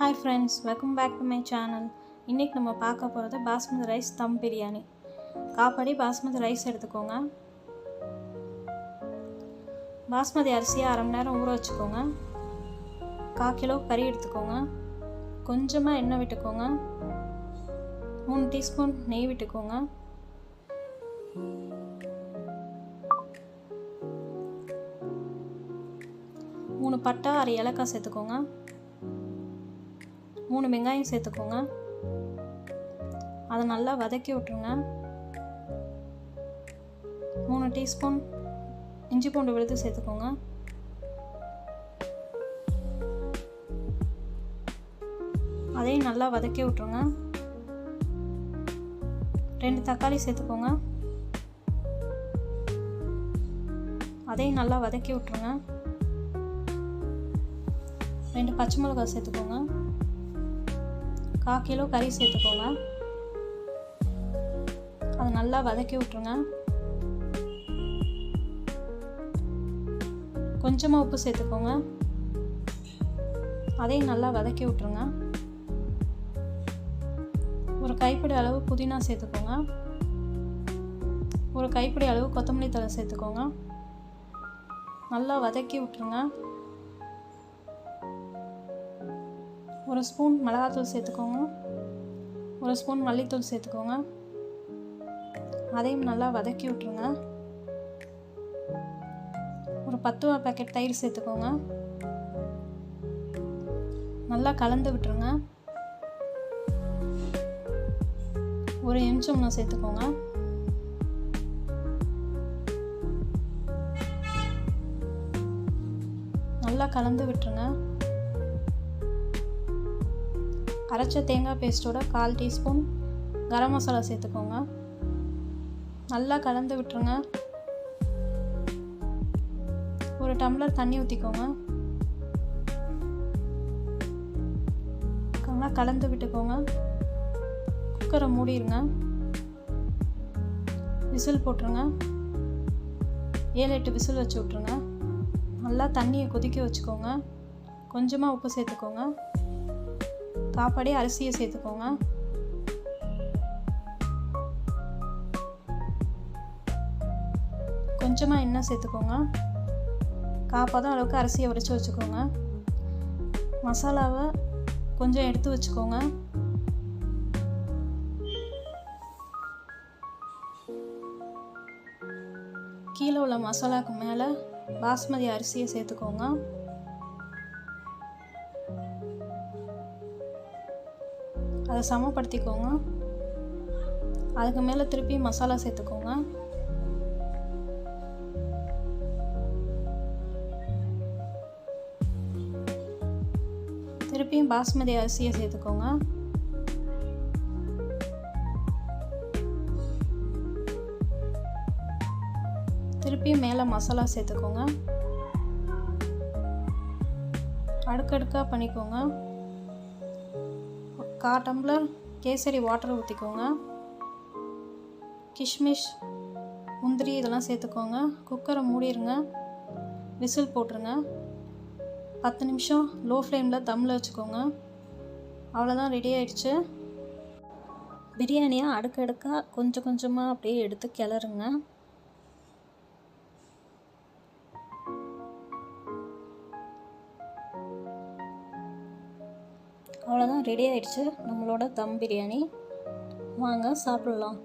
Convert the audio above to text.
Hi friends, welcome back to my channel. இன்னைக்கு நம்ம பார்க்க போகிறது பாஸ்மதி ரைஸ் தம் பிரியாணி. காப்படி பாஸ்மதி ரைஸ் எடுத்துக்கோங்க. பாஸ்மதி அரிசியை அரை மணி நேரம் ஊற வச்சுக்கோங்க. 1/4 கிலோ கறி எடுத்துக்கோங்க. கொஞ்சமாக எண்ணெய் விட்டுக்கோங்க. 3 டீஸ்பூன் நெய் விட்டுக்கோங்க. மூணு பட்டை, 1/2 ஏலக்காய் சேர்த்துக்கோங்க. 3 வெங்காயம் சேர்த்துக்கோங்க. அதை நல்லா வதக்கி விட்டுருங்க. 3 டீஸ்பூன் இஞ்சி பூண்டு விழுது சேர்த்துக்கோங்க. அதையும் நல்லா வதக்கி விட்டுருங்க. 2 தக்காளி சேர்த்துக்கோங்க. அதையும் நல்லா வதக்கி விட்டுருங்க. 2 பச்சை மிளகாய் சேர்த்துக்கோங்க. 1/4 கிலோ கறி சேர்த்துக்கோங்க. அதை நல்லா வதக்கி விட்டுருங்க. கொஞ்சமாக உப்பு சேர்த்துக்கோங்க. அதையும் நல்லா வதக்கி விட்டுருங்க. ஒரு கைப்பிடி அளவு புதினா சேர்த்துக்கோங்க. ஒரு கைப்பிடி அளவு கொத்தமல்லி தழை சேர்த்துக்கோங்க. நல்லா வதக்கி விட்டுருங்க. 1 ஸ்பூன் மிளகாத்தூள் சேர்த்துக்கோங்க. 1 ஸ்பூன் மல்லித்தூள் சேர்த்துக்கோங்க. அதையும் நல்லா வதக்கி விட்டுருங்க. ஒரு 10 ரூபா பேக்கெட் தயிர் சேர்த்துக்கோங்க. நல்லா கலந்து விட்டுருங்க. ஒரு எலுமிச்சம்பழம் சேர்த்துக்கோங்க. நல்லா கலந்து விட்டுருங்க. அரைச்ச தேங்காய் பேஸ்ட்டோட 1/4 டீஸ்பூன் கரம் மசாலா சேர்த்துக்கோங்க. நல்லா கலந்து விட்டுருங்க. ஒரு டம்ளர் தண்ணி ஊற்றிக்கோங்க. நல்லா கலந்து விட்டுக்கோங்க. குக்கரை மூடிடுங்க. விசில் போட்டுருங்க. 7-8 விசில் வச்சு விட்ருங்க. நல்லா தண்ணியை கொதிக்க வச்சுக்கோங்க. கொஞ்சமாக உப்பு சேர்த்துக்கோங்க. காப்படி அரிசியை சேர்த்துக்கோங்க. கொஞ்சமாக எண்ணெய் சேர்த்துக்கோங்க. 1/4 பதம் அளவுக்கு அரிசியை வடித்து வச்சுக்கோங்க. மசாலாவை கொஞ்சம் எடுத்து வச்சுக்கோங்க. கீழே உள்ள மசாலாவுக்கு மேலே பாஸ்மதி அரிசியை சேர்த்துக்கோங்க. அதை சமப்படுத்திக்கோங்க. அதுக்கு மேலே திருப்பி மசாலா சேர்த்துக்கோங்க. திருப்பியும் பாஸ்மதி அரிசியை சேர்த்துக்கோங்க. திருப்பியும் மேலே மசாலா சேர்த்துக்கோங்க. அடுக்கடுக்காக பண்ணிக்கோங்க. 1/4 டம்ளர் கேசரி வாட்டர் ஊற்றிக்கோங்க. கிஷ்மிஷ், முந்திரி இதெல்லாம் சேர்த்துக்கோங்க. குக்கரை மூடிடுங்க. விசில் போட்டுருங்க. 10 நிமிஷம் லோ ஃப்ளேமில் தம்மில் வச்சுக்கோங்க. அவ்வளோதான், ரெடி ஆயிடுச்சு. பிரியாணியை அடுக்கடுக்காக கொஞ்சம் கொஞ்சமாக அப்படியே எடுத்து கிளறுங்க. அவ்வளோதான், ரெடி ஆயிடுச்சு நம்மளோட தம் பிரியாணி. வாங்க சாப்பிட்லாம்.